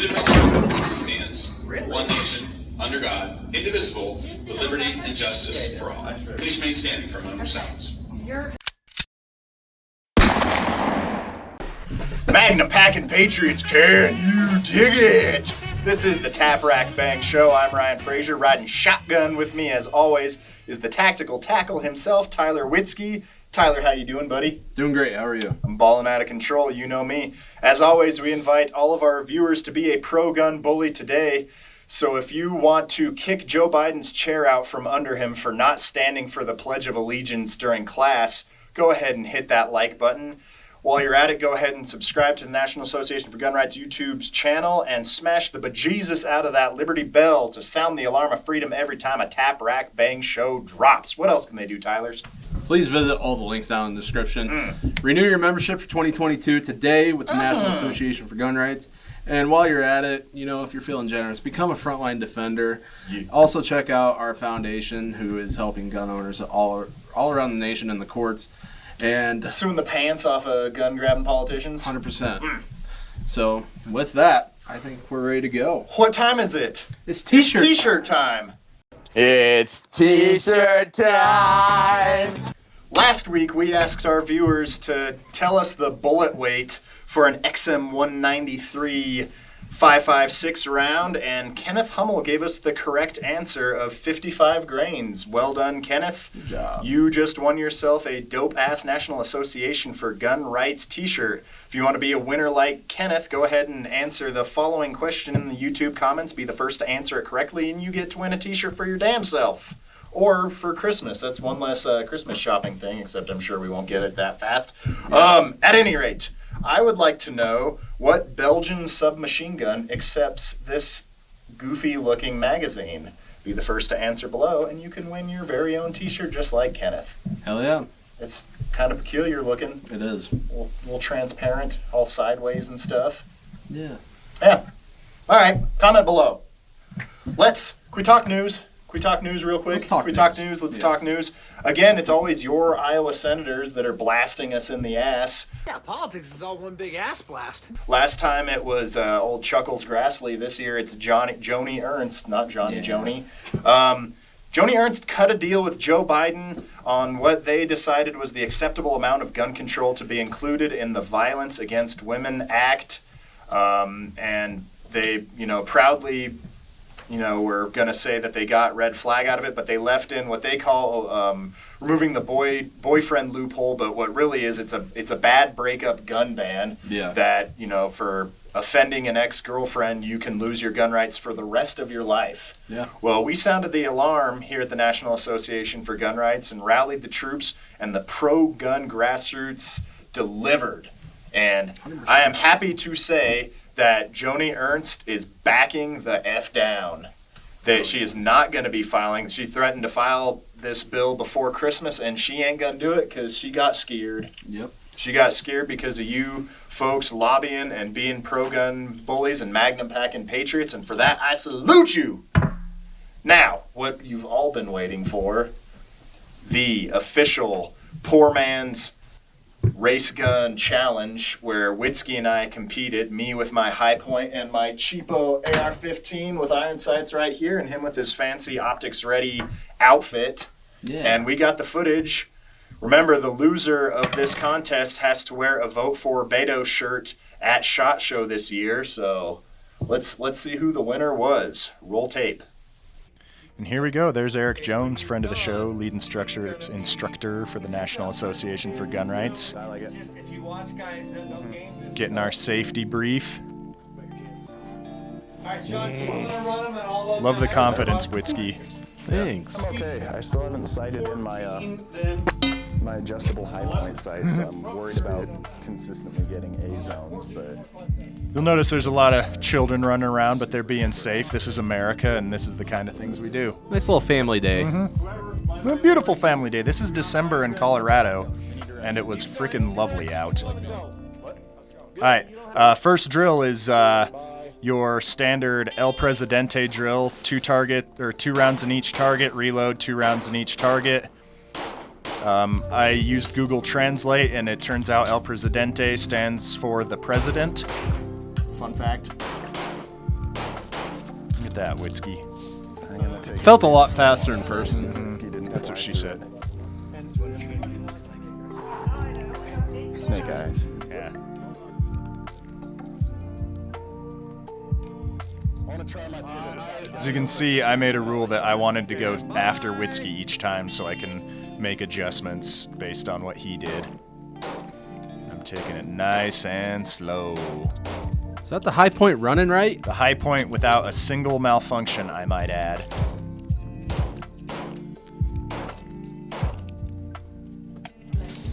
stands. One nation, under God, indivisible, with liberty and justice for all. Please remain standing for a moment of silence. Magnum packing patriots, can you dig it? This is the Tap Rack Bang Show. I'm Ryan Frazier. Riding shotgun with me, as always, is the tactical tackle himself, Tyler Witzke. Tyler, how you doing, buddy? Doing great. How are you? I'm balling out of control. You know me. As always, we invite all of our viewers to be a pro-gun bully today. So if you want to kick Joe Biden's chair out from under him for not standing for the Pledge of Allegiance during class, go ahead and hit that like button. While you're at it, go ahead and subscribe to the National Association for Gun Rights YouTube's channel and smash the bejesus out of that Liberty bell to sound the alarm of freedom every time a Tap Rack Bang Show drops. What else can they do, Tylers? Please visit all the links down in the description. Renew your membership for 2022 today with the National Association for Gun Rights. And while you're at it, you know, if you're feeling generous, become a Frontline defender. Yeah. Also check out our foundation, who is helping gun owners all around the nation in the courts. And suing the pants off of gun-grabbing politicians? 100%. So, with that, I think we're ready to go. What time is it? It's T-shirt time. It's T-shirt time! Last week, we asked our viewers to tell us the bullet weight for an XM193 5.56 round, and Kenneth Hummel gave us the correct answer of 55 grains. Well done, Kenneth. Good job. You just won yourself a dope-ass National Association for Gun Rights t-shirt. If you want to be a winner like Kenneth, go ahead and answer the following question in the YouTube comments. Be the first to answer it correctly, and you get to win a t-shirt for your damn self. Or for Christmas. That's one less Christmas shopping thing, except I'm sure we won't get it that fast. At any rate, I would like to know what Belgian submachine gun accepts this goofy-looking magazine. Be the first to answer below, and you can win your very own t-shirt just like Kenneth. Hell yeah. It's kind of peculiar looking. It is. A little transparent, all sideways and stuff. Yeah. Yeah. All right, comment below. Can we talk news? Can we talk news real quick? Let's talk news. Let's talk news. Again, it's always your Iowa senators that are blasting us in the ass. Yeah, politics is all one big ass blast. Last time it was old Chuckles Grassley. This year it's Joni Ernst, not Johnny Joni. Joni Ernst cut a deal with Joe Biden on what they decided was the acceptable amount of gun control to be included in the Violence Against Women Act. And they, proudly... we're going to say that they got red flag out of it, but they left in what they call removing the boyfriend loophole. But what really is, it's a bad breakup gun ban. Yeah. That, for offending an ex-girlfriend, you can lose your gun rights for the rest of your life. Yeah. Well, we sounded the alarm here at the National Association for Gun Rights and rallied the troops, and the pro-gun grassroots delivered. And 100%. I am happy to say that Joni Ernst is backing the F down. That she is not going to be filing. She threatened to file this bill before Christmas, and she ain't going to do it because she got scared. Yep. She got scared because of you folks lobbying and being pro-gun bullies and magnum packing patriots, and for that, I salute you. Now, what you've all been waiting for, the official poor man's race gun challenge where Witzke and I competed, me with my high point and my cheapo AR-15 with iron sights right here, and him with his fancy optics ready outfit. Yeah. And we got the footage. Remember, the loser of this contest has to wear a Vote for Beto shirt at SHOT Show this year, so let's see who the winner was. Roll tape. And here we go. There's Eric Jones, friend of the show, lead instructor for the National Association for Gun Rights. Getting our safety brief. Love the confidence, Witzke. Thanks. I'm okay. I still haven't sighted in my adjustable high point sight, so I'm worried about consistently getting A zones, but... You'll notice there's a lot of children running around, but they're being safe. This is America, and this is the kind of things we do. Nice little family day. Mm-hmm. A beautiful family day. This is December in Colorado, and it was freaking lovely out. All right, first drill is your standard El Presidente drill, 2 rounds in each target, reload, 2 rounds in each target. I used Google Translate, and it turns out El Presidente stands for the president. Fun fact. at that, Witzke. I'm gonna take Felt a lot faster in person. Witzke didn't That's fly what she through said. it. Snake eyes. Yeah. I want to try my pivot. As you can see, I made a rule that I wanted to go after Witzke each time so I can make adjustments based on what he did. I'm taking it nice and slow. Is that the high point running right? The high point without a single malfunction, I might add.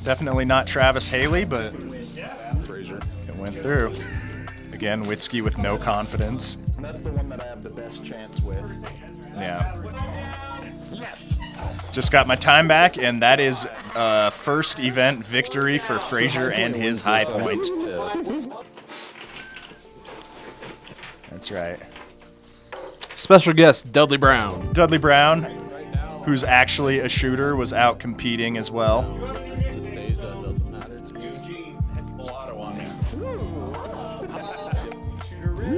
Definitely not Travis Haley, but Frasor. it went through. Again, Witzke with no confidence. That's the one that I have the best chance with. Yeah. Just got my time back, and that is first event victory for Frasor and his high point. That's right. Special guest Dudley Brown. Dudley Brown, who's actually a shooter, was out competing as well.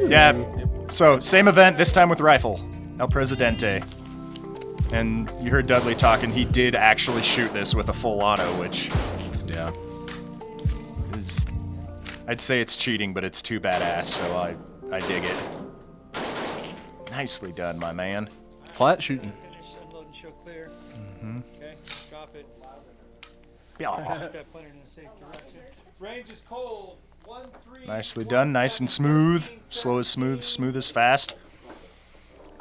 Yeah, so same event, this time with rifle, El Presidente. And you heard Dudley talking, he did actually shoot this with a full auto, which, yeah, is, I'd say it's cheating, but it's too badass, so I dig it. Nicely done, my man. Flat shooting. Unload and show clear. Okay, drop it. Yeah. Got pointed in a safe direction. Range is cold. 1-3. Nicely done, nice and smooth. Slow as smooth, smooth as fast.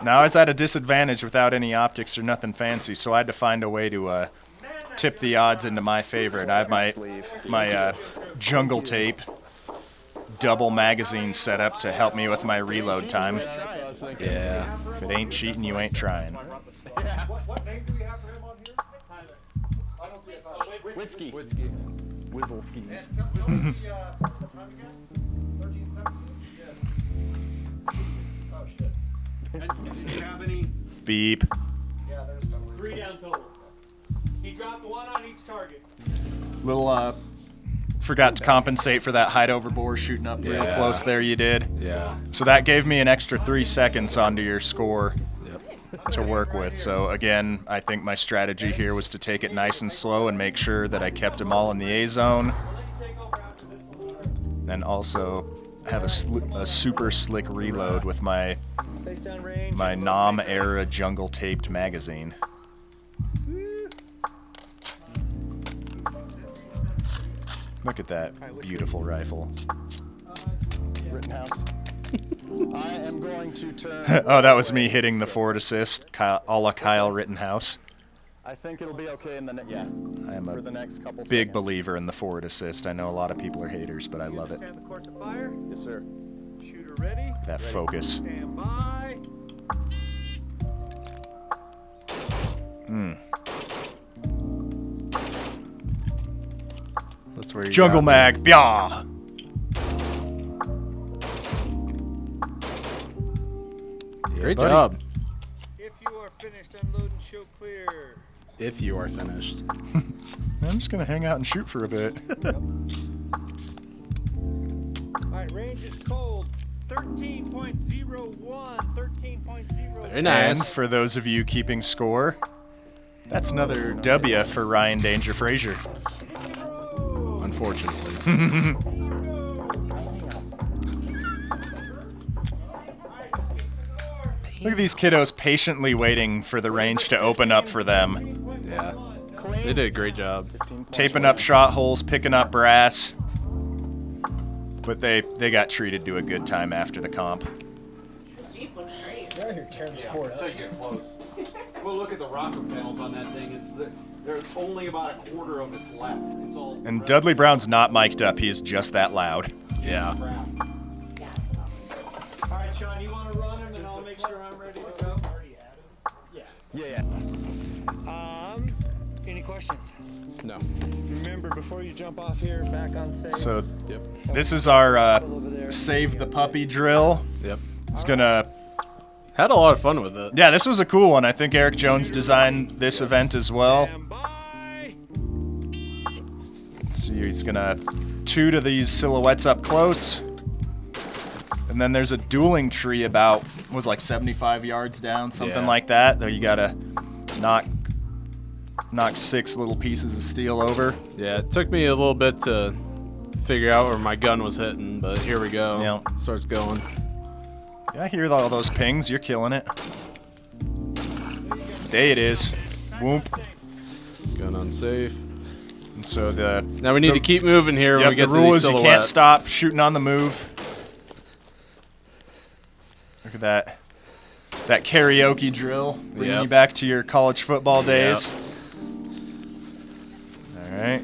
Now I was at a disadvantage without any optics or nothing fancy, so I had to find a way to tip the odds into my favor. And I have my jungle tape double magazine set up to help me with my reload time. Yeah, if it ain't cheating, you ain't trying. What name do we have for him on here? I don't see it. Witzke. Whizzle skis. Tell me the time again? 13:17? Yes. Oh, shit. And did you have any? Beep. Yeah, there's totally. 3 down total. He dropped 1 on each target. Little, forgot to compensate for that hide over bore shooting up real close there you did. Yeah. So that gave me an extra 3 seconds onto your score to work with. So again, I think my strategy here was to take it nice and slow and make sure that I kept them all in the A zone. And also have a super slick reload with my Nam era jungle taped magazine. Look at that beautiful rifle. Rittenhouse. I am going to turn. Oh, that was me hitting the forward assist, a la Kyle Rittenhouse. I think it'll be okay in the I am for the next couple big seconds. believer in the forward assist. I know a lot of people are haters, but I love it. Understand the course of fire. Yes, sir. Shooter ready. That focus. Stand by. That's where you Jungle got mag, blah. Great buddy. job. If you are finished, unload and show clear. If you are finished. I'm just gonna hang out and shoot for a bit. All right, range is cold. 13.01. 13.01. Very And nice. for those of you keeping score, that's another W for Ryan Danger Frazier. Unfortunately. Look at these kiddos patiently waiting for the range to open up for them. Yeah. They did a great job. Taping up shot holes, picking up brass. But they got treated to a good time after the comp. Jeep looks great. Until you get close. Well, look at the rocker panels on that thing. There's only about a quarter of it's left. It's all. And Dudley Brown's not mic'd up. He is just that loud. Yeah. All right, Sean, you want to run him, and I'll make sure I'm ready to go. Yeah. Any questions? No. Remember, before you jump off here, back on safe. So Yep. this is our save the puppy drill. Yep. It's gonna... Had a lot of fun with it. Yeah, this was a cool one. I think Eric Jones designed this event as well. Stand by. So he's gonna 2 to these silhouettes up close. And then there's a dueling tree about, was like 75 yards down, something Yeah. like that. Though you gotta knock 6 little pieces of steel over. Yeah, it took me a little bit to figure out where my gun was hitting, but here we go. Yeah. Starts going. Yeah, I hear all those pings. You're killing it. Day it is. Whoop. Gun unsafe. And so the Now we need to keep moving here when yep, we get the to rule these is you can't silhouettes. stop shooting on the move. Look at that. That karaoke drill, bringing Yep. you back to your college football days. All right.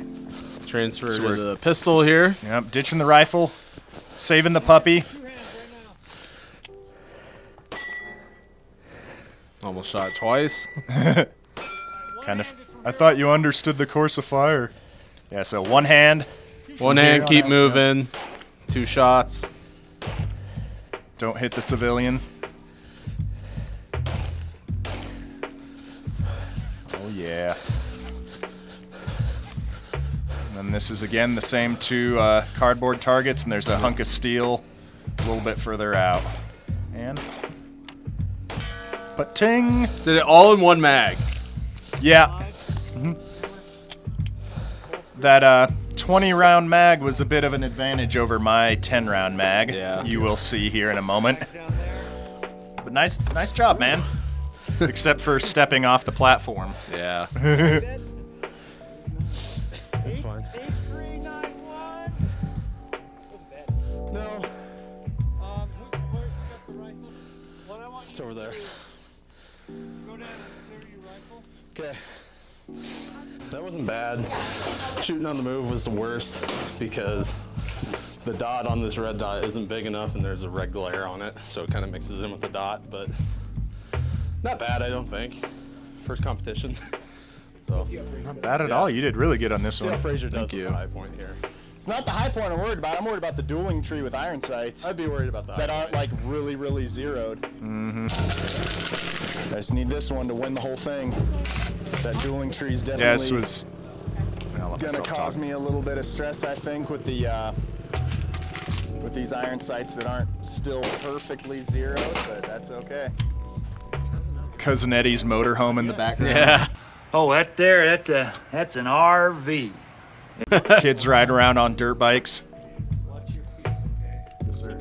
Transfer So to we're- the pistol here. Yep, ditching the rifle, saving the puppy. Almost shot twice. Kind of. I thought you understood the course of fire. Yeah, so one hand. One here hand, on keep out, moving. 2 shots. Don't hit the civilian. Oh, yeah. And then this is again the same 2 cardboard targets, and there's a hunk of steel a little bit further out. And. But ting! Did it all in one mag. Yeah. That 20-round mag was a bit of an advantage over my 10-round mag. Yeah. You will see here in a moment. But nice job, man. Except for stepping off the platform. Yeah. That's fine. 8391. No, Who's got the rifle? What I want you it's over there. to go down and clear your rifle. Okay. That wasn't bad. Shooting on the move was the worst because the dot on this red dot isn't big enough and there's a red glare on it, so it kind of mixes in with the dot, but not bad, I don't think. First competition. So, Not bad at all. You did really good on this see how one. Frasor does Thank with you. the high point here. It's not the high point I'm worried about. I'm worried about the dueling tree with iron sights I'd be worried about that. that aren't like really, really zeroed. I just need this one to win the whole thing. That dueling tree's definitely Yeah, this was gonna cause me a little bit of stress, I think, with the with these iron sights that aren't still perfectly zeroed, but that's okay. Cousin Eddie's motorhome in the background. Yeah. Oh, that's an RV. Kids ride around on dirt bikes. Watch your feet, okay?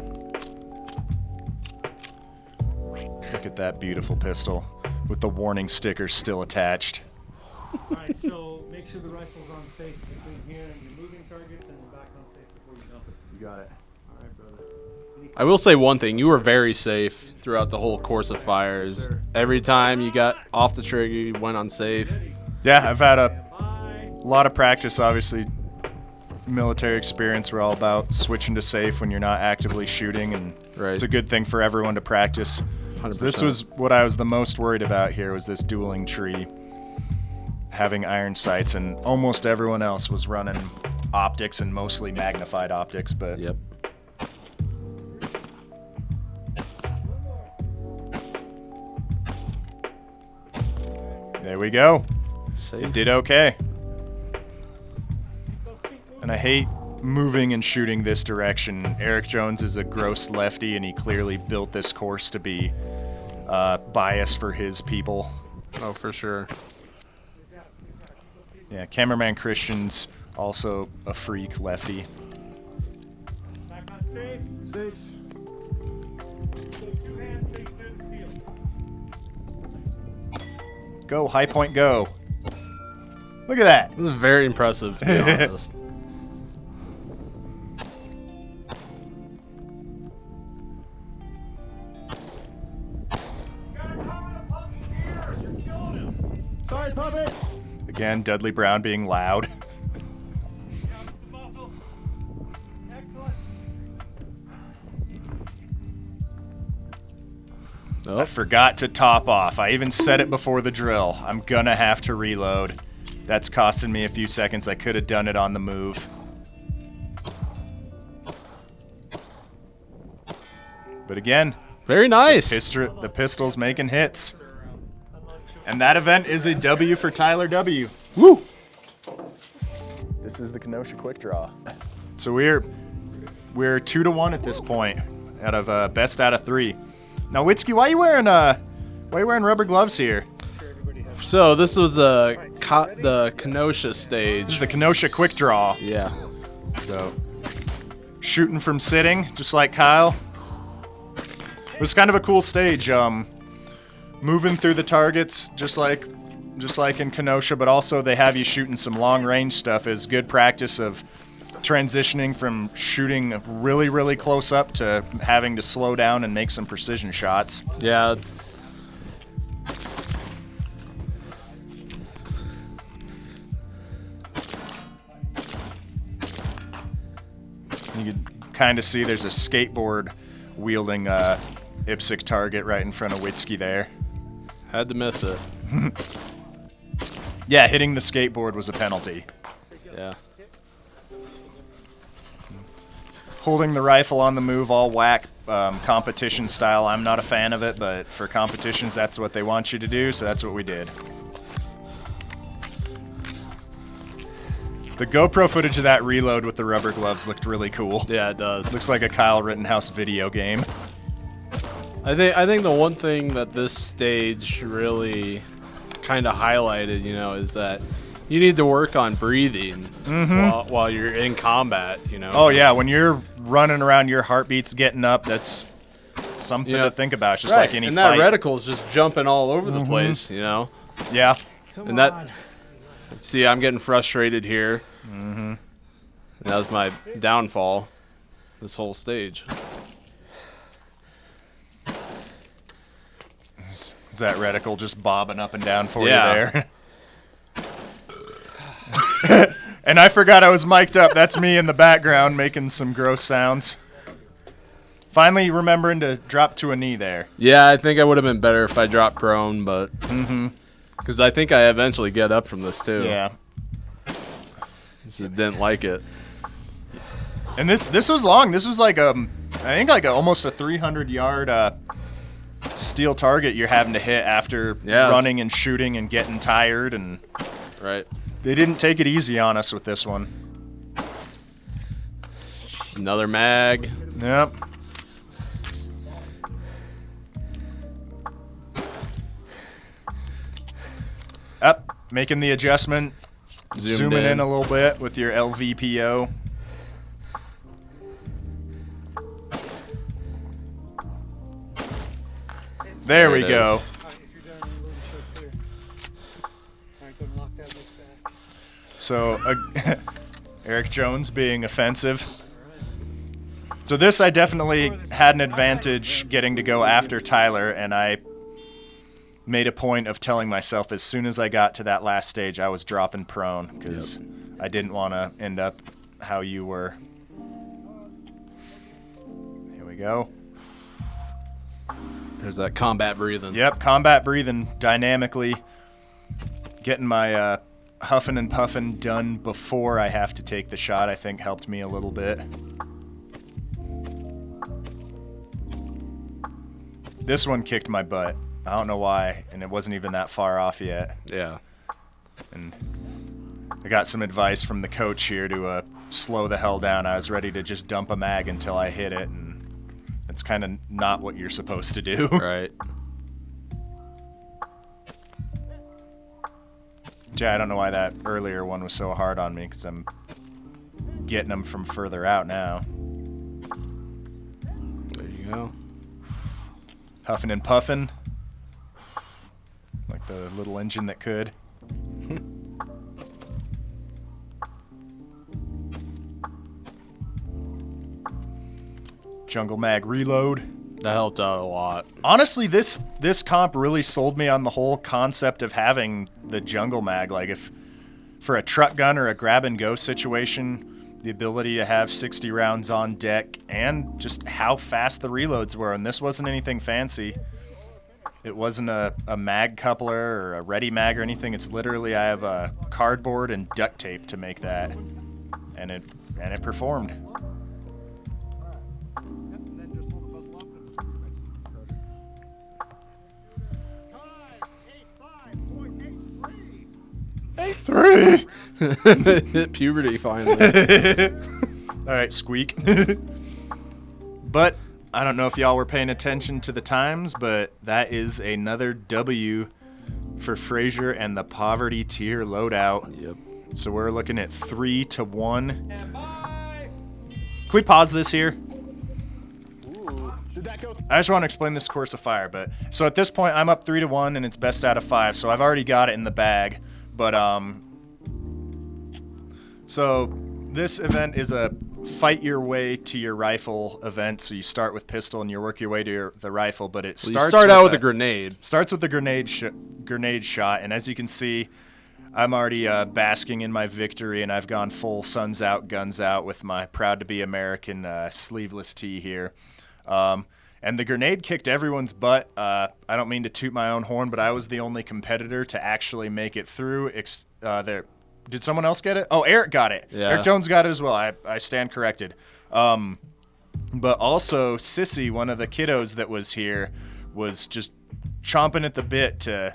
Look at that beautiful pistol with the warning sticker still attached. Alright, so make sure the rifle's on safe between here and your moving targets and back on safe before you go. You got it. Alright, brother. I will say one thing. You were very safe throughout the whole course of fires. Every time you got off the trigger, you went unsafe. Yeah, I've had a lot of practice, obviously. Military experience, we're all about switching to safe when you're not actively shooting, and Right. it's a good thing for everyone to practice. 100%. So this was what I was the most worried about here, was this dueling tree having iron sights, and almost everyone else was running optics and mostly magnified optics, but Yep. there we go. Safe. It did okay. And I hate moving and shooting this direction. Eric Jones is a gross lefty, and he clearly built this course to be biased for his people. Oh, for sure. Yeah, cameraman Christian's also a freak lefty. Back on safe. Safe. So 2 hands face to the steel. Go, high point, go. Look at that. This is very impressive, to be honest. Sorry, puppet! Again, Dudley Brown being loud. Muscle. Excellent. I forgot to top off. I even said it before the drill. I'm gonna have to reload. That's costing me a few seconds. I could have done it on the move. But again, Very nice. the pistol's making hits. And that event is a W for Tyler W. Woo! This is the Kenosha Quick Draw. So we're 2-1 at this point. out of best out of 3. Now, Witzke, why are you wearing rubber gloves here? So this was the Kenosha stage. This is the Kenosha quick draw. Yeah. So, shooting from sitting, just like Kyle. It was kind of a cool stage. Moving through the targets, just like in Kenosha, but also they have you shooting some long range stuff as good practice of transitioning from shooting really, really close up to having to slow down and make some precision shots. Yeah. You can kind of see there's a skateboard wielding IPSC target right in front of Witzke there. Had to miss it. Yeah, hitting the skateboard was a penalty. Yeah. Holding the rifle on the move, all whack, competition style. I'm not a fan of it, but for competitions, that's what they want you to do, so that's what we did. The GoPro footage of that reload with the rubber gloves looked really cool. Yeah, it does. Looks like a Kyle Rittenhouse video game. I think the one thing that this stage really kind of highlighted, is that you need to work on breathing while you're in combat, Oh, yeah, when you're running around, your heartbeat's getting up, that's something to think about. It's just like any and fight. that reticle's just jumping all over the place, Yeah. And that, see, I'm getting frustrated here. And that was my downfall, this whole stage. Is that reticle just bobbing up and down for Yeah. you there? And I forgot I was mic'd up. That's me in the background making some gross sounds. Finally remembering to drop to a knee there. Yeah, I think I would have been better if I dropped prone, but because I think I eventually get up from this too. Yeah. Just didn't like it. And this was long. This was like I think like almost a 300-yard steel target you're having to hit after running and shooting and getting tired, and Right. they didn't take it easy on us with this one. Another mag. Yep. Up, making the adjustment, zooming in a little bit with your LVPO. There we go. So, Eric Jones being offensive. So this, I definitely had an advantage getting to go after Tyler, and I made a point of telling myself as soon as I got to that last stage, I was dropping prone, because I didn't want to end up how you were. Here we go. There's that combat breathing. Yep, combat breathing dynamically. Getting my huffing and puffing done before I have to take the shot, I think, helped me a little bit. This one kicked my butt. I don't know why, and it wasn't even that far off yet. Yeah. And I got some advice from the coach here to slow the hell down. I was ready to just dump a mag until I hit it, and it's kind of not what you're supposed to do. Right. Yeah, I don't know why that earlier one was so hard on me, because I'm getting them from further out now. There you go. Huffing and puffing. Like the little engine that could. Jungle mag reload. That helped out a lot. Honestly, this comp really sold me on the whole concept of having the jungle mag. Like, if for a truck gun or a grab and go situation, the ability to have 60 rounds on deck, and just how fast the reloads were. And this wasn't anything fancy. It wasn't a mag coupler or a ready mag or anything. It's literally, I have a cardboard and duct tape to make that, and it performed. Three. Puberty finally. All right, squeak. But I don't know if y'all were paying attention to the times, but that is another W for Frasor and the poverty tier loadout. Yep. So we're looking at 3-1. Can we pause this here? I just want to explain this course of fire, but so at this point I'm up 3-1 and it's best out of 5, so I've already got it in the bag. But so this event is a fight your way to your rifle event. So you start with pistol and you work your way to the rifle, but it starts. You start out with a grenade. Starts with a grenade shot, and as you can see, I'm already basking in my victory, and I've gone full suns out, guns out with my proud to be American sleeveless tee here. And the grenade kicked everyone's butt. I don't mean to toot my own horn, but I was the only competitor to actually make it through. Did someone else get it? Oh, Eric got it. Yeah. Eric Jones got it as well. I stand corrected. But also, Sissy, one of the kiddos that was here, was just chomping at the bit to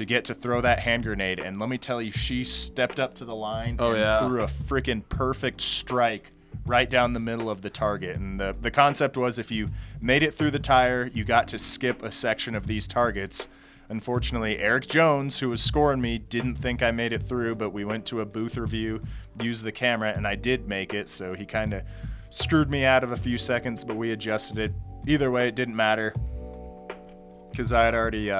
get to throw that hand grenade. And let me tell you, she stepped up to the line and threw a freaking perfect strike right down the middle of the target. And the concept was if you made it through the tire, you got to skip a section of these targets. Unfortunately, Eric Jones, who was scoring me, didn't think I made it through, but we went to a booth review, used the camera, and I did make it, so he kind of screwed me out of a few seconds, but we adjusted it. Either way, it didn't matter because I had already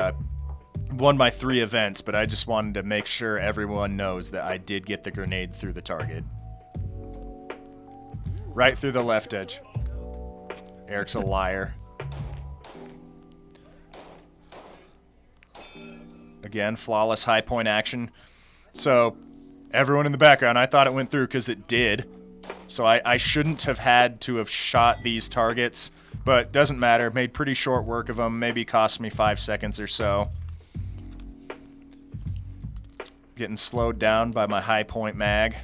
won my 3 events, but I just wanted to make sure everyone knows that I did get the grenade through the target. Right through the left edge. Eric's a liar. Again, flawless high point action. So everyone in the background, I thought it went through because it did. So I shouldn't have had to have shot these targets, but doesn't matter. Made pretty short work of them. Maybe cost me 5 seconds or so. Getting slowed down by my high point mag.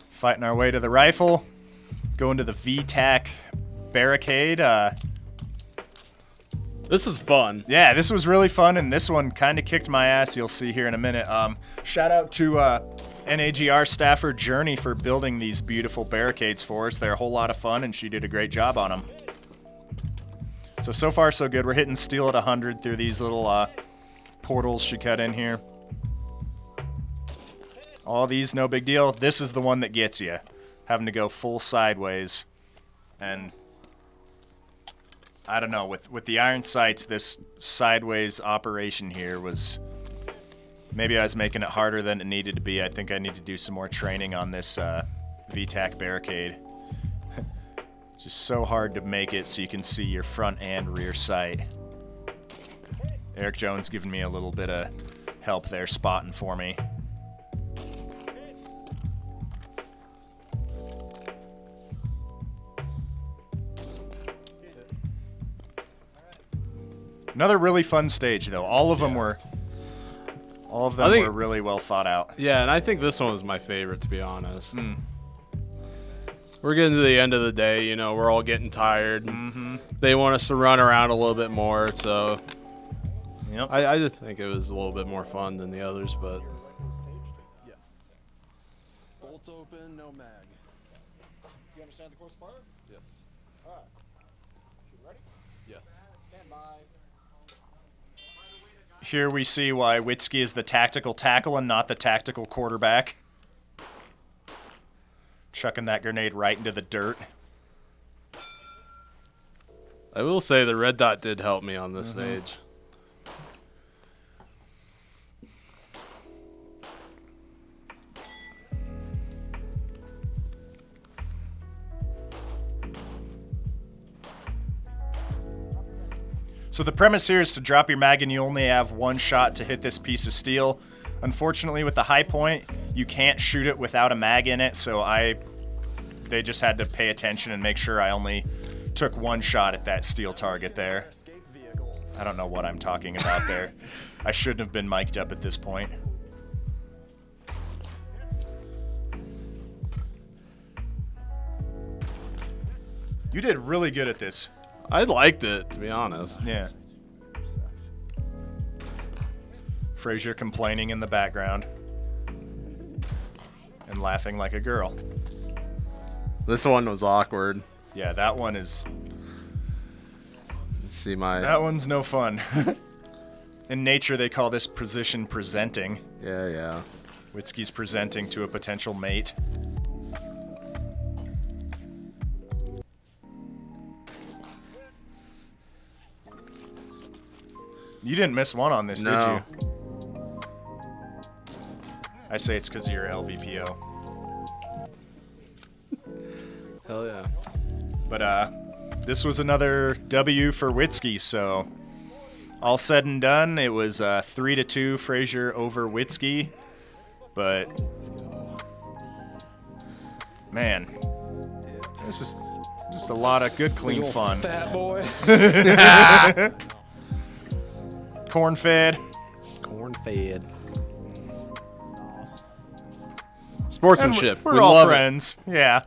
Fighting our way to the rifle. Going to the VTAC barricade. This is fun. Yeah, this was really fun, and this one kind of kicked my ass. You'll see here in a minute. Shout out to NAGR staffer Journey for building these beautiful barricades for us. They're a whole lot of fun, and she did a great job on them. So far, so good. We're hitting steel at 100 through these little portals she cut in here. All these, no big deal. This is the one that gets you. Having to go full sideways. And I don't know, with the iron sights, this sideways operation here was... Maybe I was making it harder than it needed to be. I think I need to do some more training on this VTAC barricade. It's just so hard to make it so you can see your front and rear sight. Eric Jones giving me a little bit of help there, spotting for me. Another really fun stage, though. All of them were really well thought out. Yeah, and I think this one was my favorite, to be honest. We're getting to the end of the day, you know, we're all getting tired. They want us to run around a little bit more, so Yep. I just think it was a little bit more fun than the others, but Yes. Bolts open, no mag. You understand the course fire? Yes. All right. You ready? Yes. Stand by. Here we see why Witzke is the tactical tackle and not the tactical quarterback. Chucking that grenade right into the dirt. I will say the red dot did help me on this stage. So the premise here is to drop your mag and you only have one shot to hit this piece of steel. Unfortunately, with the high point, you can't shoot it without a mag in it, so they just had to pay attention and make sure I only took one shot at that steel target there. I don't know what I'm talking about there. I shouldn't have been mic'd up at this point. You did really good at this. I liked it, to be honest. Yeah. Frasier complaining in the background and laughing like a girl. This one was awkward. Yeah, that one is... See my... That one's no fun. In nature, they call this position presenting. Yeah. Witzke's presenting to a potential mate. You didn't miss one on this, did No. you? I say it's because of your LVPO. Hell yeah. But this was another W for Witzke, so all said and done, it was 3-2 Frasier over Witzke. But man, it was just a lot of good, clean fun. Fat boy. Corn-fed. Corn-fed. Sportsmanship. We're We all love friends. Yeah.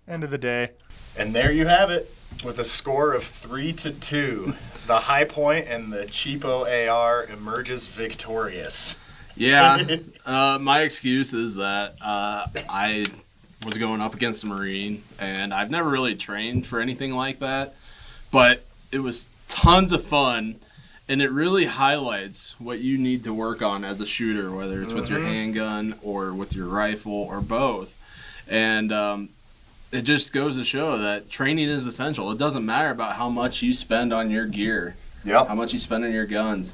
End of the day. And there you have it, with a score of 3-2. The high point and the cheapo AR emerges victorious. Yeah. My excuse is that I was going up against a Marine, and I've never really trained for anything like that, but it was tons of fun, and it really highlights what you need to work on as a shooter, whether it's with your handgun or with your rifle or both. And it just goes to show that training is essential. It doesn't matter about how much you spend on your gear, how much you spend on your guns.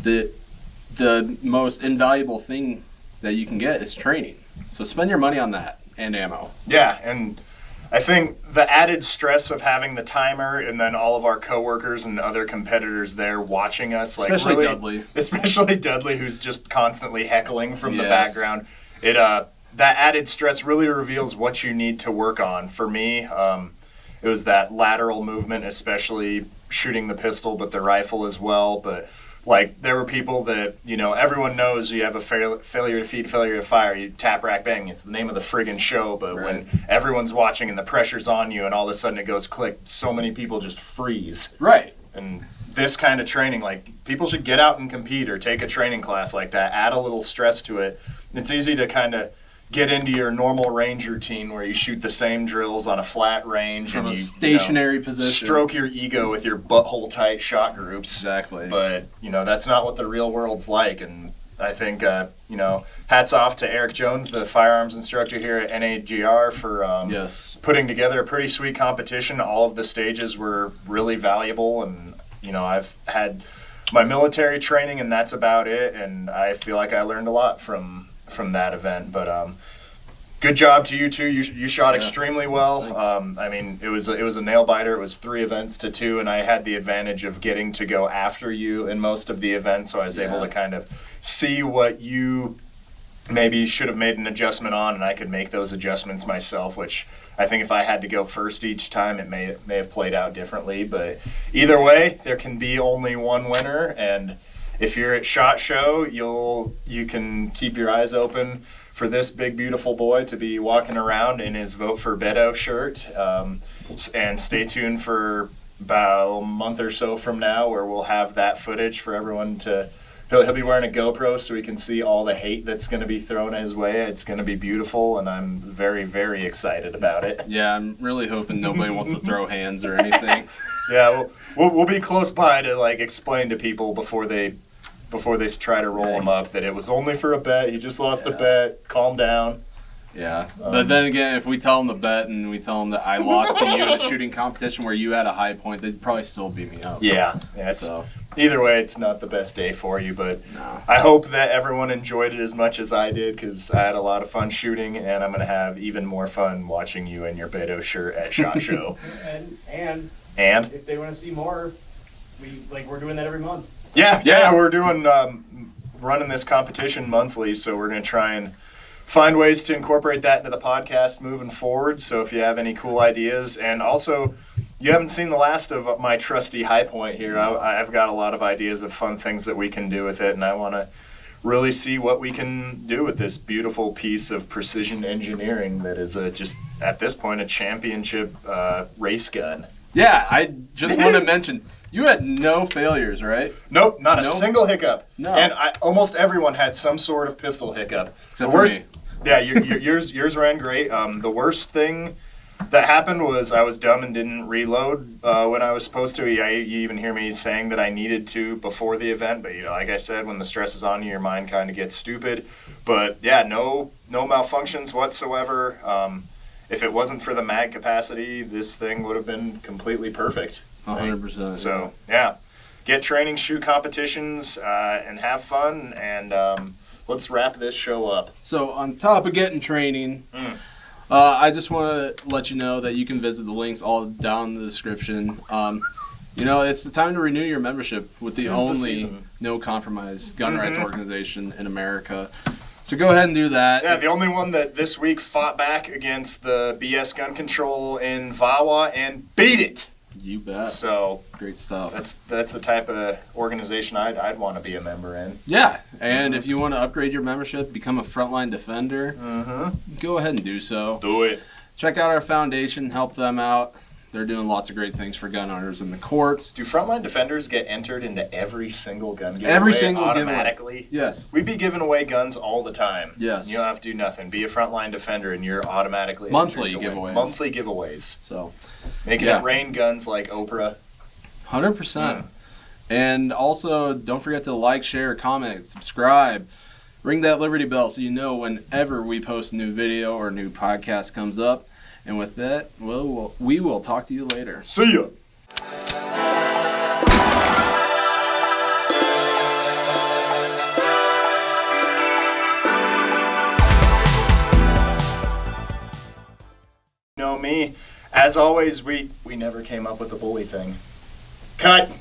The most invaluable thing that you can get is training. So spend your money on that and ammo. Yeah, and I think the added stress of having the timer and then all of our coworkers and other competitors there watching us, like Especially really, Dudley. Especially Dudley, who's just constantly heckling from the background. It that added stress really reveals what you need to work on. For me, it was that lateral movement, especially shooting the pistol, but the rifle as well. But like, there were people that, you know, everyone knows you have a failure to feed, failure to fire. You tap, rack, bang. It's the name of the friggin' show. But when everyone's watching and the pressure's on you and all of a sudden it goes click, so many people just freeze. Right. And this kind of training, like, people should get out and compete or take a training class like that. Add a little stress to it. It's easy to kind of get into your normal range routine where you shoot the same drills on a flat range From and a you stationary position. Stroke your ego with your butthole tight shot groups. Exactly. But, you know, that's not what the real world's like. And I think, you know, hats off to Eric Jones, the firearms instructor here at NAGR, for putting together a pretty sweet competition. All of the stages were really valuable. And, you know, I've had my military training and that's about it. And I feel like I learned a lot from that event. But good job to you two. You shot extremely well. I mean, it was a nail biter. It was 3 events to 2, and I had the advantage of getting to go after you in most of the events, so I was able to kind of see what you maybe should have made an adjustment on, and I could make those adjustments myself, which I think if I had to go first each time, it may have played out differently. But either way, there can be only one winner, and if you're at SHOT Show, you can keep your eyes open for this big, beautiful boy to be walking around in his Vote for Beto shirt. And stay tuned for about a month or so from now where we'll have that footage for everyone to... He'll be wearing a GoPro so we can see all the hate that's going to be thrown his way. It's going to be beautiful, and I'm very, very excited about it. Yeah, I'm really hoping nobody wants to throw hands or anything. Yeah, we'll be close by to, like, explain to people before they try to roll him up that it was only for a bet. He just lost a bet. Calm down. Yeah. But then again, if we tell them the bet and we tell them that I lost to you in a shooting competition where you had a high point, they'd probably still beat me up. Yeah. Either way, it's not the best day for you, but I hope that everyone enjoyed it as much as I did, because I had a lot of fun shooting, and I'm going to have even more fun watching you in your Beto shirt at SHOT Show. And if they want to see more, we're doing that every month. Yeah, we're doing running this competition monthly, so we're going to try and find ways to incorporate that into the podcast moving forward. So if you have any cool ideas, and also you haven't seen the last of my trusty high point here. I've got a lot of ideas of fun things that we can do with it, and I want to really see what we can do with this beautiful piece of precision engineering that is just at this point a championship race gun. Yeah, I just want to mention You had no failures, right? Nope, not a single hiccup. No. And almost everyone had some sort of pistol hiccup. Except for me. Yeah, yours ran great. The worst thing that happened was I was dumb and didn't reload when I was supposed to. You even hear me saying that I needed to before the event, but like I said, when the stress is on you, your mind kind of gets stupid. But yeah, no malfunctions whatsoever. If it wasn't for the mag capacity, this thing would have been completely perfect. 100%. So yeah, get training, shoot competitions, and have fun. And let's wrap this show up. So on top of getting training, I just want to let you know that you can visit the links all down in the description. It's the time to renew your membership with the only no compromise gun rights organization in America. So go ahead and do that. Yeah, the only one that this week fought back against the BS gun control in VAWA and beat it. You bet. So great stuff. That's the type of organization I'd want to be a member in. Yeah, and if you want to upgrade your membership, become a Frontline defender, go ahead and do so. Do it. Check out our foundation, help them out. They're doing lots of great things for gun owners in the courts. Do Frontline defenders get entered into every single gun giveaway Every single automatically? Giveaway. Yes. We'd be giving away guns all the time. Yes. You don't have to do nothing. Be a Frontline defender and you're automatically monthly entered to giveaways. Win. Monthly giveaways. So making it rain guns like Oprah. 100%. And also, don't forget to like, share, comment, subscribe. Ring that Liberty bell so you know whenever we post a new video or a new podcast comes up. And with that, we will talk to you later. See ya. You know me. As always, we never came up with a bully thing. Cut.